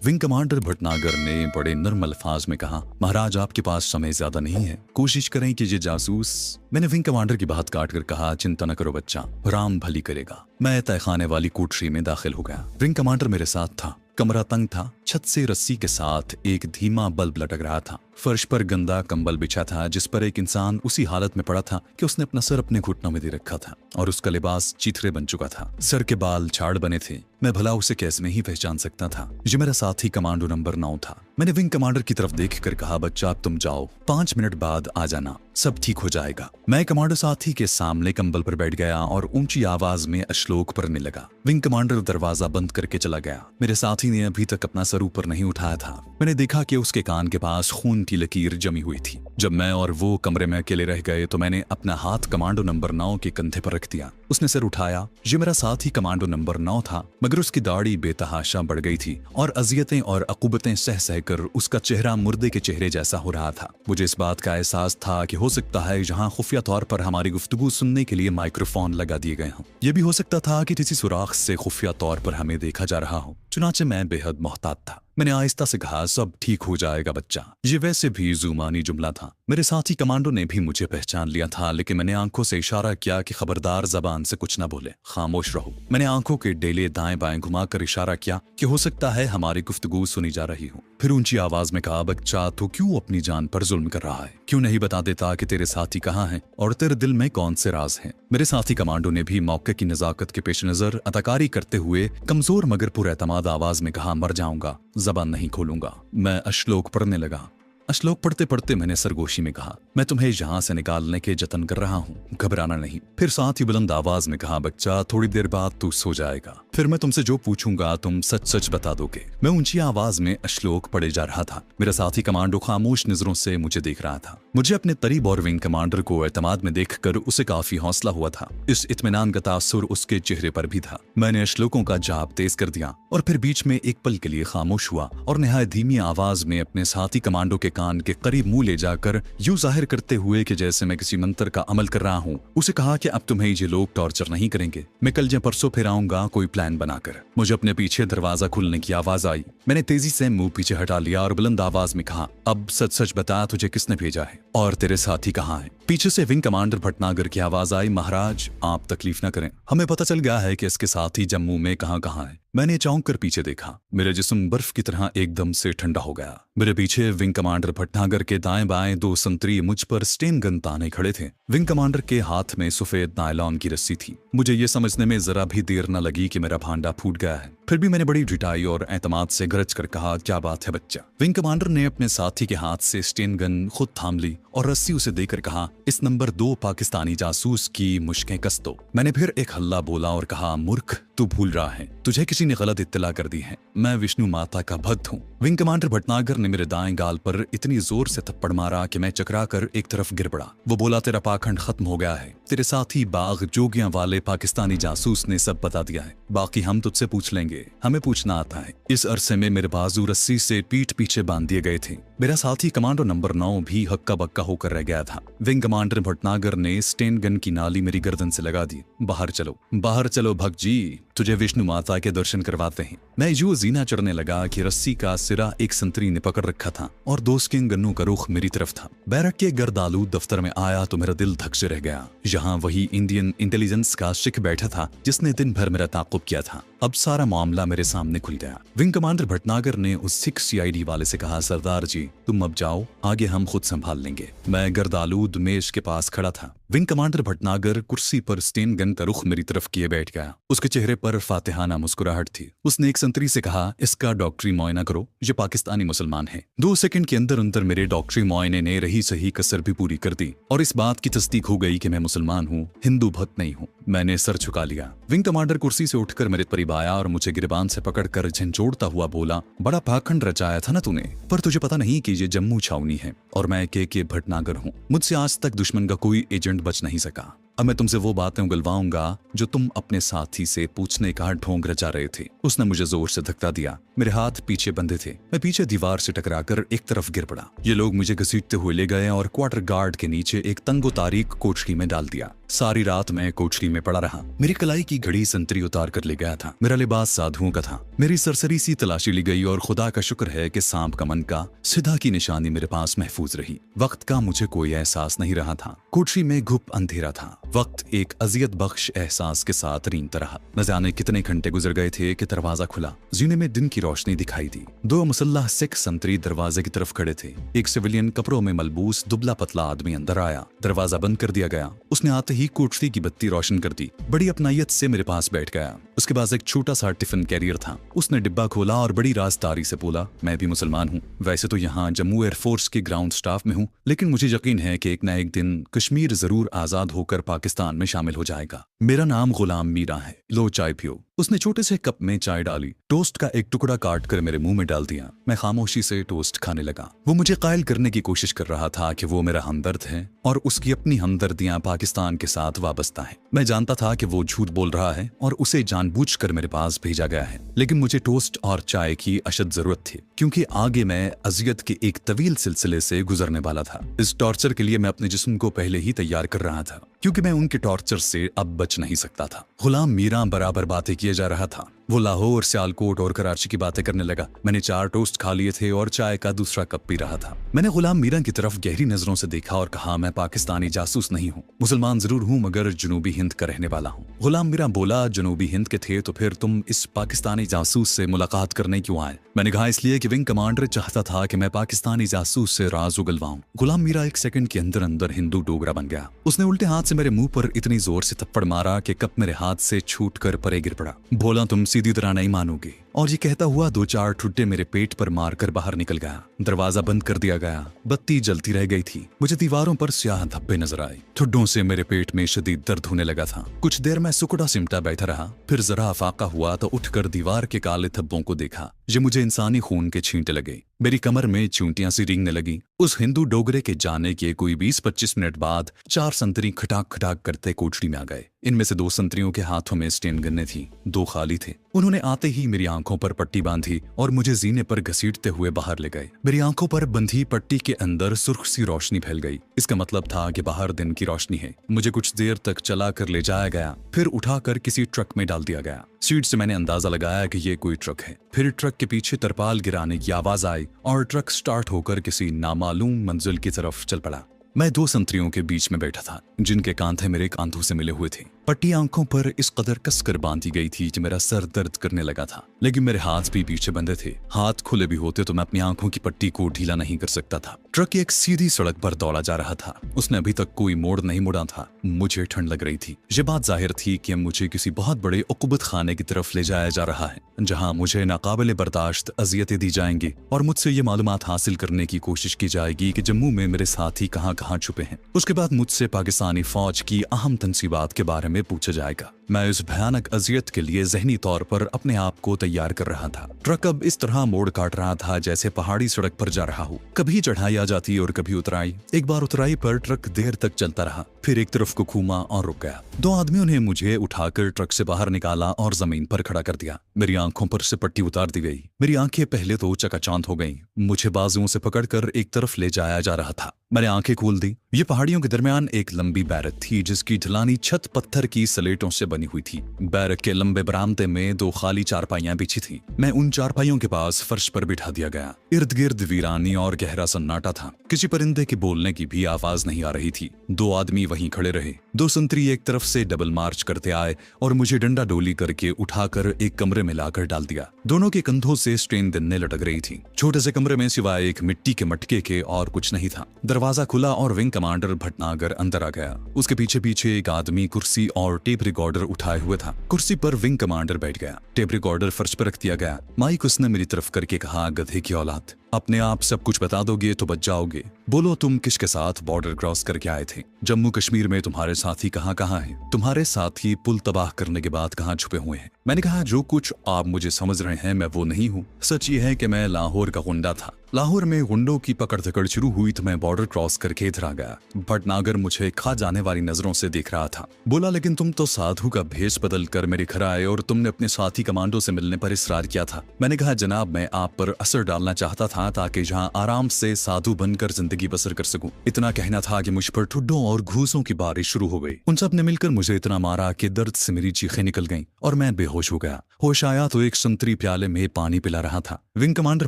Wing commander Bhatnagar ने बड़े नर्म अल्फाज में कहा, महाराज आपके पास समय ज्यादा नहीं है, कोशिश करें कि ये जासूस। मैंने विंग कमांडर की बात काट कर कहा, चिंता न करो बच्चा, राम भली करेगा। मैं तहखाने वाली कोठरी में दाखिल हो गया। विंग कमांडर मेरे साथ था। कमरा तंग था, छत से रस्सी के साथ एक धीमा बल्ब लटक रहा था। फर्श पर गंदा कंबल बिछा था जिस पर एक इंसान उसी हालत में पड़ा था कि उसने अपना सर अपने घुटनों में दे रखा था और उसका लिबास चीथड़े बन चुका था। सर के बाल झाड़ बने थे। मैं भला उसे कैसे नहीं पहचान सकता था। ये मेरा साथी कमांडो नंबर 9 था। मैंने विंग कमांडर की तरफ देखकर कहा, बच्चा अब तुम जाओ, 5 मिनट बाद आ जाना, सब ठीक हो जाएगा। मैं कमांडो साथी के सामने कंबल पर बैठ गया और ऊंची आवाज में श्लोक पढ़ने लगा। विंग कमांडर दरवाजा बंद करके चला गया। मेरे साथी ने अभी तक अपना सर ऊपर नहीं उठाया था। मैंने देखा कि उसके कान के पास खून की लकीर जमी हुई थी। जब मैं और वो कमरे में अकेले रह गए तो मैंने अपना हाथ कमांडो नंबर 9 के कंधे पर रख दिया। उसने सर उठाया। ये मेरा साथी कमांडो नंबर 9 था, मगर उसकी दाढ़ी बेतहाशा बढ़ गई थी और अजियतें और अकुबतें सह सहकर उसका चेहरा मुर्दे के चेहरे जैसा हो रहा था। मुझे इस बात का एहसास था कि हो सकता है जहां खुफिया तौर पर हमारी गुफ्तगू सुनने के लिए माइक्रोफोन लगा दिए गए हों। यह भी हो सकता था कि किसी सुराख से खुफिया तौर पर हमें देखा जा रहा हो। चुनाचे मैं बेहद मोहतात था। मैंने आहिस्ता से कहा, सब ठीक हो जाएगा बच्चा। ये वैसे भी जुमानी जुमला था। मेरे साथी कमांडो ने भी मुझे पहचान लिया था, लेकिन मैंने आंखों से इशारा किया कि खबरदार जबान से कुछ ना बोले, खामोश रहो। मैंने आंखों के डेले दाएं बाएं घुमाकर इशारा किया कि हो सकता है हमारी गुफ्तगू सुनी जा रही हो। फिर ऊंची आवाज में कहा, बच्चा तो क्यों अपनी जान पर जुल्म कर रहा है? क्यों नहीं बता देता कि तेरे साथी कहाँ हैं और तेरे दिल में कौन से राज हैं? मेरे साथी कमांडो ने भी मौके की नजाकत के पेश नजर अदाकारी करते हुए कमजोर मगर पुरएतमाद आवाज में कहा, मर जाऊंगा, जबान नहीं खोलूंगा। मैं अश्लोक पढ़ने लगा। अश्लोक पढ़ते पढ़ते मैंने सरगोशी में कहा, मैं तुम्हें यहां से निकालने के जतन कर रहा हूं, घबराना नहीं। फिर साथ ही बुलंद आवाज में कहा, बच्चा थोड़ी देर बाद तू सो जाएगा, फिर मैं तुमसे जो पूछूंगा तुम सच सच बता दोगे। मैं ऊंची आवाज में अश्लोक पढ़े जा रहा था। मेरा साथी कमांडो खामोश नजरों से मुझे देख रहा था। मुझे अपने करीब और विंग कमांडर को एतमाद में देखकर उसे काफी हौसला हुआ था। इस इत्मीनान का तासुर उसके चेहरे पर भी था। मैंने अश्लोकों का जाप तेज कर दिया और फिर बीच में एक पल के लिए खामोश हुआ और निहायत धीमी आवाज में अपने साथी कमांडो के कान के करीब मुंह ले जाकर यूं जाहिर करते हुए कि जैसे मैं किसी मंत्र का अमल कर रहा हूं, उसे कहा कि अब तुम्हें ये लोग टॉर्चर नहीं करेंगे। मैं कल या परसों फिर आऊंगा कोई प्लान बनाकर। मुझे अपने पीछे दरवाजा खुलने की आवाज आई। मैंने तेजी से मुंह पीछे हटा लिया और बुलंद आवाज में कहा, अब सच सच बता, तुझे किसने भेजा है और तेरे साथी कहाँ हैं? पीछे से विंग कमांडर भटनागर की आवाज आई, महाराज आप तकलीफ न करें, हमें पता चल गया है कि इसके साथी जम्मू में कहाँ कहाँ है। मैंने चौंक कर पीछे देखा। मेरा जिस्म बर्फ की तरह एकदम से ठंडा हो गया। मेरे पीछे विंग कमांडर भटनागर के दाएं बाएं 2 संतरी मुझ पर स्टेन गन ताने खड़े थे। विंग कमांडर के हाथ में सफेद नायलॉन की रस्सी थी। मुझे ये समझने में जरा भी देर न लगी कि मेरा भांडा फूट गया है। फिर भी मैंने बड़ी ढिठाई और एतमाद से गरज कर कहा, क्या बात है बच्चा? विंग कमांडर ने अपने साथी के हाथ से स्टेन गन खुद थाम ली और रस्सी उसे देकर कहा, इस नंबर 2 पाकिस्तानी जासूस की मुश्कें कस दो। मैंने फिर एक हल्ला बोला और कहा, मूर्ख तू भूल रहा है, तुझे किसी ने गलत इत्तला कर दी है। मैं विष्णु माता का भक्त हूँ। विंग कमांडर भटनागर ने मेरे दाएं गाल पर इतनी जोर से थप्पड़ मारा कि मैं चकरा कर एक तरफ गिर पड़ा। वो बोला, तेरा पाखंड खत्म हो गया है, तेरे साथी बाग जोगियां वाले पाकिस्तानी जासूस ने सब बता दिया है, बाकी हम तुझसे पूछ लेंगे, हमें पूछना आता है। इस अरसे में मेरे बाजू रस्सी से पीठ पीछे बांध दिए गए थे। मेरा साथी कमांडो नंबर 9 भी हक्का बक्का होकर रह गया था। विंग कमांडर भटनागर ने स्टेन गन की नाली मेरी गर्दन से लगा दी। बाहर चलो भक्त जी, तुझे विष्णु माता के दर्शन करवाते हैं। मैं यूं जीना चढ़ने लगा कि रस्सी का सिरा एक संतरी ने पकड़ रखा था और 2 स्किन गन्नों का रुख मेरी तरफ था। बैरक के गर्दालू दफ्तर में आया तो मेरा दिल धक से रह गया। यहाँ वही इंडियन इंटेलिजेंस का शिख बैठा था जिसने दिन भर मेरा ताक़ुब किया था। अब सारा मामला मेरे सामने खुल गया। विंग कमांडर भटनागर ने उस सिख CID वाले से कहा, सरदार जी तुम अब जाओ, आगे हम खुद संभाल लेंगे। मैं गर्दालूद मेज के पास खड़ा था। विंग कमांडर भटनागर कुर्सी पर स्टेन गन का रुख मेरी तरफ किए बैठ गया। उसके चेहरे पर फातिहाना मुस्कुराहट थी। उसने एक संतरी से कहा, इसका डॉक्टरी मुआयना करो, ये पाकिस्तानी मुसलमान है। 2 सेकंड के अंदर अंदर मेरे डॉक्टरी मुआयने ने रही सही कसर भी पूरी कर दी और इस बात की तस्दीक हो गई कि मैं मुसलमान हूँ, हिंदू भक्त नहीं हूँ। मैंने सर झुका लिया। विंग कमांडर कुर्सी से उठकर मेरे करीब आया और मुझे गिरबान से पकड़कर झंझोड़ता हुआ बोला, बड़ा पाखंड रचाया था ना तूने, पर तुझे पता नहीं कि ये जम्मू छावनी है और मैं के भटनागर हूँ। मुझसे आज तक दुश्मन का कोई एजेंट बच नहीं सका। अब मैं तुमसे वो बातें उगलवाऊंगा जो तुम अपने साथी से पूछने का ढोंग रचा रहे थे। उसने मुझे जोर से धक्का दिया। मेरे हाथ पीछे बंधे थे। मैं पीछे दीवार से टकराकर एक तरफ गिर पड़ा। ये लोग मुझे घसीटते हुए ले गए और क्वार्टर गार्ड के नीचे एक तंगो तारीक कोठरी में डाल दिया। सारी रात मैं कोठरी में पड़ा रहा। मेरी कलाई की घड़ी संतरी उतार कर ले गया था। मेरा लिबास साधुओं का था। मेरी सरसरी सी तलाशी ली गई और खुदा का शुक्र है कि सांप का मन का सिधा की निशानी मेरे पास महफूज रही। वक्त का मुझे कोई एहसास नहीं रहा था। कोठरी में घुप अंधेरा था। वक्त एक अजियत बख्श एहसास के साथ रींगता रहा। न जाने कितने घंटे गुजर गए थे कि दरवाजा खुला। जीने में दिन की रोशनी दिखाई दी। 2 मुसल्लाह सिख संतरी दरवाजे की तरफ खड़े थे। एक सिविलियन कपड़ों में मलबूस दुबला पतला आदमी अंदर आया। दरवाजा बंद कर दिया गया। उसने आते ही कोठरी की बत्ती रोशन कर दी। बड़ी अपनायत से मेरे पास बैठ गया। उसके पास एक छोटा सा टिफिन कैरियर था। उसने डिब्बा खोला और बड़ी राजदारी से बोला, मैं भी मुसलमान हूँ। वैसे तो यहाँ जम्मू एयरफोर्स के ग्राउंड स्टाफ में हूँ, लेकिन मुझे यकीन है कि एक न एक दिन कश्मीर जरूर आजाद होकर पाकिस्तान में शामिल हो जाएगा। मेरा नाम गुलाम मीरा है। लो चाय पियो। उसने छोटे से कप में चाय डाली। टोस्ट का एक टुकड़ा काट कर मेरे मुंह में डाल दिया। मैं खामोशी से टोस्ट खाने लगा। वो मुझे कायल करने की कोशिश कर रहा था कि वो मेरा हमदर्द है और उसकी अपनी हमदर्दियां पाकिस्तान के साथ वाबस्ता है। मैं जानता था कि वो झूठ बोल रहा है और उसे जानबूझकर मेरे पास भेजा गया है, लेकिन मुझे टोस्ट और चाय की अशद जरूरत थी, क्योंकि आगे मैं अजियत के एक तवील सिलसिले से गुजरने वाला था। इस टॉर्चर के लिए मैं अपने जिस्म को पहले ही तैयार कर रहा था, क्योंकि मैं उनके टॉर्चर से अब बच नहीं सकता था। गुलाम मीरा बराबर बातें किए जा रहा था। वो लाहौर, सियालकोट और कराची की बातें करने लगा। मैंने 4 टोस्ट खा लिए थे और चाय का दूसरा कप पी रहा था। मैंने गुलाम मीरा की तरफ गहरी नजरों से देखा और कहा, मैं पाकिस्तानी जासूस नहीं हूँ। मुसलमान जरूर हूँ, मगर जनूबी हिंद का रहने वाला हूँ। गुलाम मीरा बोला, जनूबी हिंद के थे तो फिर तुम इस पाकिस्तानी जासूस से मुलाकात करने क्यों आए? मैंने कहा, इसलिए कि विंग कमांडर चाहता था कि मैं पाकिस्तानी जासूस से राज उगलवाऊं। गुलाम मीरा एक सेकंड के अंदर अंदर हिंदू डोगरा बन गया। उसने उल्टे हाथ से मेरे मुंह पर इतनी जोर से थप्पड़ मारा कि कप मेरे हाथ से छूट कर परे गिर पड़ा। बोला, तुम सीधी तरह नहीं मानोगे। और ये कहता हुआ 2-4 ठुड्डे मेरे पेट पर मारकर बाहर निकल गया। दरवाजा बंद कर दिया गया। बत्ती जलती रह गई थी। मुझे दीवारों पर स्याह धब्बे नजर आए। ठुड्डों से मेरे पेट में शदीद दर्द होने लगा था। कुछ देर मैं सुकुड़ा सिमटा बैठा रहा। फिर जरा अफाका हुआ तो उठकर दीवार के काले धब्बों को देखा। ये मुझे इंसानी खून के छींटे लगे। मेरी कमर में चूंटियां सी रेंगने लगी। उस हिंदू डोगरे के जाने के कोई 20-25 मिनट बाद 4 संतरी खटाक खटाक करते कोठरी में आ गए। इनमें से 2 संतरियों के हाथों में स्टेन गन्ने थी, 2 खाली थे। उन्होंने आते ही मेरी आंखों पर पट्टी बांधी और मुझे जीने पर घसीटते हुए बाहर ले गए। मेरी आंखों पर बंधी पट्टी के अंदर सुर्ख सी रोशनी फैल गई। इसका मतलब था कि बाहर दिन की रोशनी है। मुझे कुछ देर तक चला कर ले जाया गया, फिर उठाकर किसी ट्रक में डाल दिया गया। सीट से मैंने अंदाजा लगाया कि ये कोई ट्रक है। फिर ट्रक के पीछे तरपाल गिराने की आवाज आई और ट्रक स्टार्ट होकर किसी नामालूम मंजिल की तरफ चल पड़ा। मैं 2 संतरियों के बीच में बैठा था, जिनके कांधे मेरे कांधों से मिले हुए थे। पट्टी आंखों पर इस कदर कसकर बांधी गई थी कि मेरा सर दर्द करने लगा था, लेकिन मेरे हाथ भी पीछे बंधे थे। हाथ खुले भी होते तो मैं अपनी आंखों की पट्टी को ढीला नहीं कर सकता था। ट्रक एक सीधी सड़क पर दौड़ा जा रहा था। उसने अभी तक कोई मोड़ नहीं मुड़ा था। मुझे ठंड लग रही थी। ये बात जाहिर थी कि मुझे किसी बहुत बड़े उक़ुबत खाने की तरफ ले जाया जा रहा है, जहां मुझे नाकाबिले बर्दाश्त अजियतें दी जाएंगी और मुझसे ये मालूमात हासिल करने की कोशिश की जाएगी कि जम्मू में मेरे साथी कहाँ छुपे हैं। उसके बाद मुझसे पाकिस्तानी फौज की अहम तंसीबात के बारे में पूछा जाएगा। मैं इस भयानक अजियत के लिए ज़हनी तौर पर अपने आप को तैयार कर रहा था। ट्रक अब इस तरह मोड़ काट रहा था जैसे पहाड़ी सड़क पर जा रहा हो। कभी चढ़ाई आ जाती और कभी उतराई। एक बार उतराई पर ट्रक देर तक चलता रहा, फिर एक तरफ को घूमा और रुक गया। 2 आदमियों ने मुझे उठाकर ट्रक से बाहर निकाला और जमीन पर खड़ा कर दिया। मेरी आंखों पर से पट्टी उतार दी गई। मेरी आंखें पहले तो चकाचौंध हो गईं। मुझे बाजुओं से पकड़कर एक तरफ ले जाया जा रहा था। मैंने आंखें खोल दी। ये पहाड़ियों के दरमियान एक लंबी बैरक थी, जिसकी ढलानी छत पत्थर की सलेटों से बनी हुई थी। बैरक के लंबे बरामदे में 2 खाली चारपाइयां बिछी थी। मैं उन चारपाइयों के पास फर्श पर बिठा दिया गया। इर्द गिर्द वीरानी और गहरा सन्नाटा था। किसी परिंदे के बोलने की भी आवाज नहीं आ रही थी। 2 आदमी वहीं खड़े रहे। 2 संतरी एक तरफ से डबल मार्च करते आए और मुझे डंडा डोली करके उठाकर एक कमरे में लाकर डाल दिया। दोनों के कंधों से स्ट्रेन दिन्ने लटक रही थी। छोटे से कमरे में सिवाय एक मिट्टी के मटके के और कुछ नहीं था। दरवाजा खुला और विंग कमांडर भटनागर अंदर आ गया। उसके पीछे पीछे एक आदमी कुर्सी और टेप रिकॉर्डर उठाए हुए था। कुर्सी पर विंग कमांडर बैठ गया। टेप रिकॉर्डर फर्श पर रख दिया गया। माइक उसने मेरी तरफ करके कहा, गधे की औलाद, अपने आप सब कुछ बता दोगे तो बच जाओगे। बोलो, तुम किसके साथ बॉर्डर क्रॉस करके आए थे? जम्मू कश्मीर में तुम्हारे साथी कहाँ हैं? तुम्हारे साथी पुल तबाह करने के बाद कहाँ छुपे हुए हैं? मैंने कहा, जो कुछ आप मुझे समझ रहे हैं मैं वो नहीं हूँ। सच ये है कि मैं लाहौर का गुंडा था। लाहौर में गुंडों की पकड़ धकड़ शुरू हुई तो मैं बॉर्डर क्रॉस करके इधर आ गया। भटनागर मुझे खा जाने वाली नजरों से देख रहा था। बोला, लेकिन तुम तो साधु का भेष बदल कर मेरे घर आए और तुमने अपने साथी कमांडो से मिलने पर इसरार किया था। मैंने कहा, जनाब, मैं आप पर असर डालना चाहता था ताकि जहाँ आराम से साधु बनकर जिंदगी बसर कर सकूं। इतना कहना था कि मुझ पर ठुड्डों और घूसों की बारिश शुरू हो गई। उन सब ने मिलकर मुझे इतना मारा कि दर्द से मेरी चीखें निकल गईं और मैं बेहोश हो गया। होश आया तो एक संतरी प्याले में पानी पिला रहा था। विंग कमांडर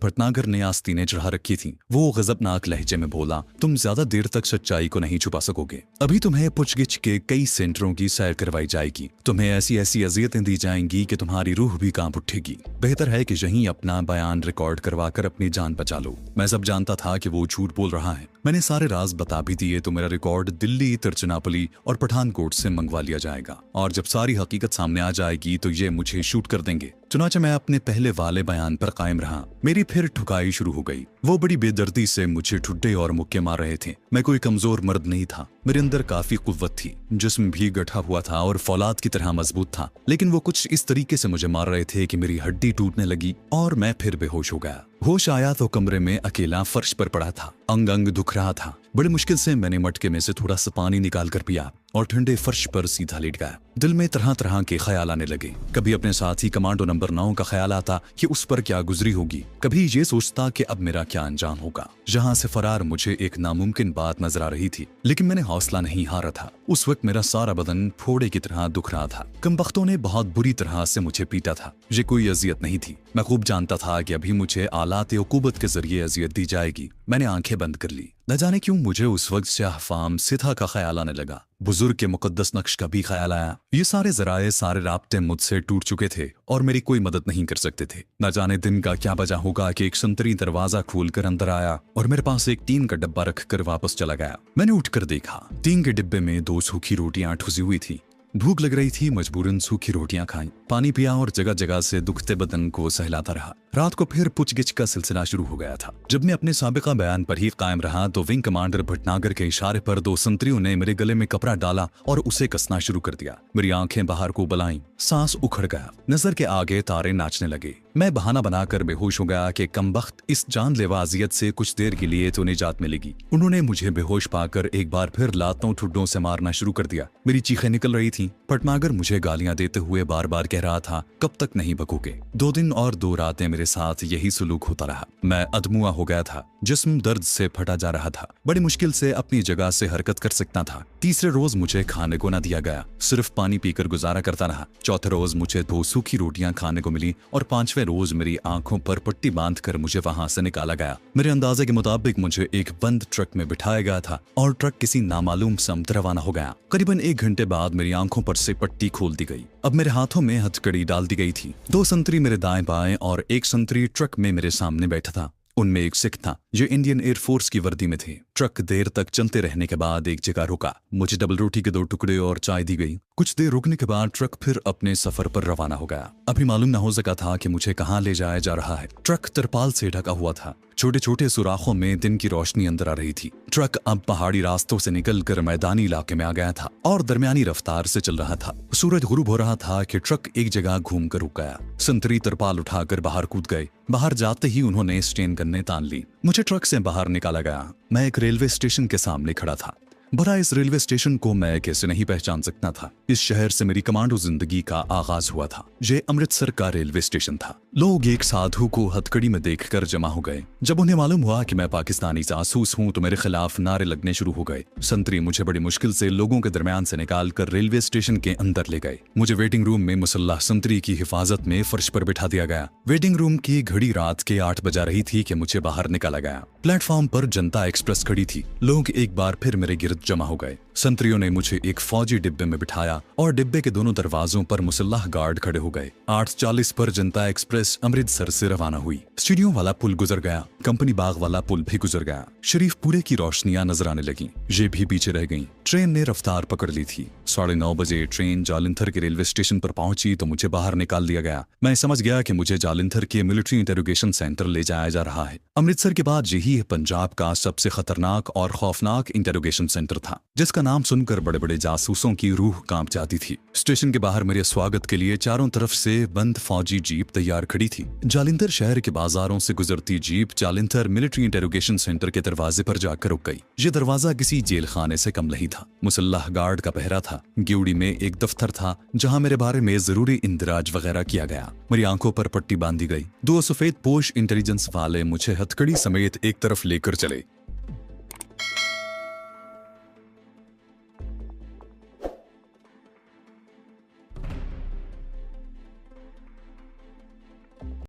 भटनागर ने आस्तीनें चढ़ा रखी थी। वो गजबनाक लहजे में बोला, तुम ज्यादा देर तक सच्चाई को नहीं छुपा सकोगे। अभी तुम्हें पूछगिछ के कई सेंटरों की सैर करवाई जाएगी। तुम्हें ऐसी ऐसी अजियतें दी जाएंगी कि तुम्हारी रूह भी कांप उठेगी। बेहतर है कि यहीं अपना बयान रिकॉर्ड करवाकर अपनी जान बचा लो। मैं सब जानता था कि वो झूठ बोल रहा है। मैंने सारे राज बता भी दिए तो मेरा रिकॉर्ड दिल्ली, तिरुचिरापल्ली और पठानकोट से मंगवा लिया जाएगा और जब सारी हकीकत सामने आ जाएगी तो ये मुझे शूट कर देंगे। चुनाचे मैं अपने पहले वाले बयान पर कायम रहा। मेरी फिर ठुकाई शुरू हो गई। वो बड़ी बेदर्दी से मुझे ठुड्डे और मुक्के मार रहे थे। मैं कोई कमजोर मर्द नहीं था। मेरे अंदर काफी कुव्वत थी। जिस्म भी गठा हुआ था और फौलाद की तरह मजबूत था, लेकिन वो कुछ इस तरीके से मुझे मार रहे थे कि मेरी हड्डी टूटने लगी और मैं फिर बेहोश हो गया। होश आया तो कमरे में अकेला फर्श पर पड़ा था। अंग अंग दुख रहा था। बड़ी मुश्किल से मैंने मटके में से थोड़ा सा पानी निकाल कर पिया और ठंडे फर्श पर सीधा लेट गया। दिल में तरह तरह के ख्याल आने लगे। कभी अपने साथी कमांडो नंबर 9 का ख्याल आता कि उस पर क्या गुजरी होगी। कभी ये सोचता कि अब मेरा क्या अंजाम होगा। जहां से फरार मुझे एक नामुमकिन बात नजर आ रही थी, लेकिन मैंने हौसला नहीं हारा था। उस वक्त मेरा सारा बदन फोड़े की तरह दुख रहा था। कमबख्तों ने बहुत बुरी तरह से मुझे पीटा था। ये कोई अजियत नहीं थी। मैं खूब जानता था कि अभी मुझे आलात उकूबत के जरिए अजियत दी जाएगी। मैंने आंखें बंद कर ली। न जाने क्यों मुझे उस वक्त शाहफाम सिथा का ख्याल आने लगा। बुजुर्ग के मुकद्दस नक्श का भी ख्याल आया। ये सारे जराए, सारे राब्ते मुझसे टूट चुके थे और मेरी कोई मदद नहीं कर सकते थे। न जाने दिन का क्या वजह होगा कि एक संतरी दरवाजा खोलकर अंदर आया और मेरे पास एक टीन का डब्बा रखकर वापस चला गया। मैंने उठकर देखा, टीन के डिब्बे में 2 सूखी रोटियां ठुसी हुई थी। भूख लग रही थी, मजबूरन सूखी रोटियां खाई, पानी पिया और जगह जगह से दुखते बदन को सहलाता रहा। रात को फिर पूछगिछ का सिलसिला शुरू हो गया था। जब मैं अपने साबिका बयान पर ही कायम रहा तो विंग कमांडर भटनागर के इशारे पर 2 संतरियों ने मेरे गले में कपड़ा डाला और उसे कसना शुरू कर दिया। मेरी आंखें बाहर को बुलाईं, सांस उखड़ गया, नजर के आगे तारे नाचने लगे। मैं बहाना बनाकर बेहोश हो गया कि कमबख्त, इस जानलेवा अजियत से कुछ देर के लिए तो निजात मिलेगी। उन्होंने मुझे बेहोश पाकर एक बार फिर लातों ठुड्डों से मारना शुरू कर दिया। मेरी चीखें निकल रही थीं। भटनागर मुझे गालियां देते हुए बार बार कह रहा था, कब तक नहीं भगोगे। 2 दिन और 2 रातें मेरे साथ यही सुलूक होता रहा। मैं अधमुआ हो गया था। जिस्म दर्द से फटा जा रहा था। बड़ी मुश्किल से अपनी जगह से हरकत कर सकता था। तीसरे रोज मुझे खाने को न दिया गया, सिर्फ पानी पीकर गुजारा करता रहा। चौथे रोज मुझे 2 सूखी रोटियां खाने को मिली और 5वें रोज मेरी आंखों पर पट्टी बांधकर मुझे वहां से निकाला गया। मेरे अंदाजे के मुताबिक मुझे एक बंद ट्रक में बिठाया गया था और ट्रक किसी नामालूम समत रवाना हो गया। करीबन 1 घंटे बाद मेरी आंखों पर से पट्टी खोल दी गई। अब मेरे हाथों में हथकड़ी डाल दी गई थी। 2 संतरी मेरे दाएं बाएं और एक संतरी ट्रक में मेरे सामने बैठा था। उनमें एक सिख था जो इंडियन एयरफोर्स की वर्दी में थे। ट्रक देर तक चलते रहने के बाद एक जगह रुका। मुझे डबल रोटी के 2 टुकड़े और चाय दी गई। कुछ देर रुकने के बाद ट्रक फिर अपने सफर पर रवाना हो गया। अभी मालूम न हो सका था कि मुझे कहाँ ले जाया जा रहा है। ट्रक तिरपाल से ढका हुआ था। छोटे छोटे सुराखों में दिन की रोशनी अंदर आ रही थी। ट्रक अब पहाड़ी रास्तों से निकलकर मैदानी इलाके में आ गया था और दरमियानी रफ्तार से चल रहा था। सूरज गुरूब हो रहा था कि ट्रक एक जगह घूमकर रुक गया। संतरी तिरपाल उठाकर बाहर कूद गए। बाहर जाते ही उन्होंने स्टेन गन्ने तान ली। मुझे ट्रक से बाहर निकाला गया। मैं एक रेलवे स्टेशन के सामने खड़ा था। भला इस रेलवे स्टेशन को मैं कैसे नहीं पहचान सकता था। इस शहर से मेरी कमांडो जिंदगी का आगाज हुआ था। ये अमृतसर का रेलवे स्टेशन था। लोग एक साधु को हथकड़ी में देखकर जमा हो गए। जब उन्हें मालूम हुआ कि मैं पाकिस्तानी जासूस हूं तो मेरे खिलाफ नारे लगने शुरू हो गए। संतरी मुझे बड़ी मुश्किल से लोगों के दरमियान से निकालकर रेलवे स्टेशन के अंदर ले गए। मुझे वेटिंग रूम में मुसल्लाह संतरी की हिफाजत में फर्श पर बिठा दिया गया। वेटिंग रूम की घड़ी रात के 8 बजा रही थी कि मुझे बाहर निकाला गया। प्लेटफॉर्म पर जनता एक्सप्रेस खड़ी थी। लोग एक बार फिर मेरे गिर्द जमा हो गए। संतरियों ने मुझे एक फौजी डिब्बे में बिठाया और डिब्बे के दोनों दरवाजों पर मुसल्लाह गार्ड खड़े हो गए। 8:40 पर जनता एक्सप्रेस अमृतसर से रवाना हुई। स्टेडियम वाला पुल गुजर गया। कंपनी बाग वाला पुल भी गुजर गया। शरीफपुरे की रोशनियां नजर आने लगीं। ये भी पीछे रह गईं। ट्रेन ने रफ्तार पकड़ ली थी। 9:30 बजे ट्रेन जालंधर के रेलवे स्टेशन पर पहुंची तो मुझे बाहर निकाल दिया गया। मैं समझ गया कि मुझे जालंधर के मिलिट्री इंटेरोगेशन सेंटर ले जाया जा रहा है। अमृतसर के बाद यही पंजाब का सबसे खतरनाक और खौफनाक इंटेरोगेशन सेंटर था, जिसका नाम सुनकर बड़े बड़े जासूसों की रूह कांप जाती थी। स्टेशन के बाहर मेरे स्वागत के लिए चारों तरफ से बंद फौजी जीप तैयार खड़ी थी। जालिंधर शहर के बाजारों से गुजरती जीप जालिंधर मिलिट्री इंटेरोगेशन सेंटर के दरवाजे पर जाकर रुक गई। ये दरवाजा किसी जेल खाने से कम नहीं था। मुसल्लाह गार्ड का पहरा था। ग्यूड़ी में एक दफ्तर था जहां मेरे बारे में जरूरी इंदराज वगैरह किया गया। मेरी आंखों पर पट्टी बांधी गई। 2 सफेद पोश इंटेलिजेंस वाले मुझे हथकड़ी समेत एक तरफ लेकर चले।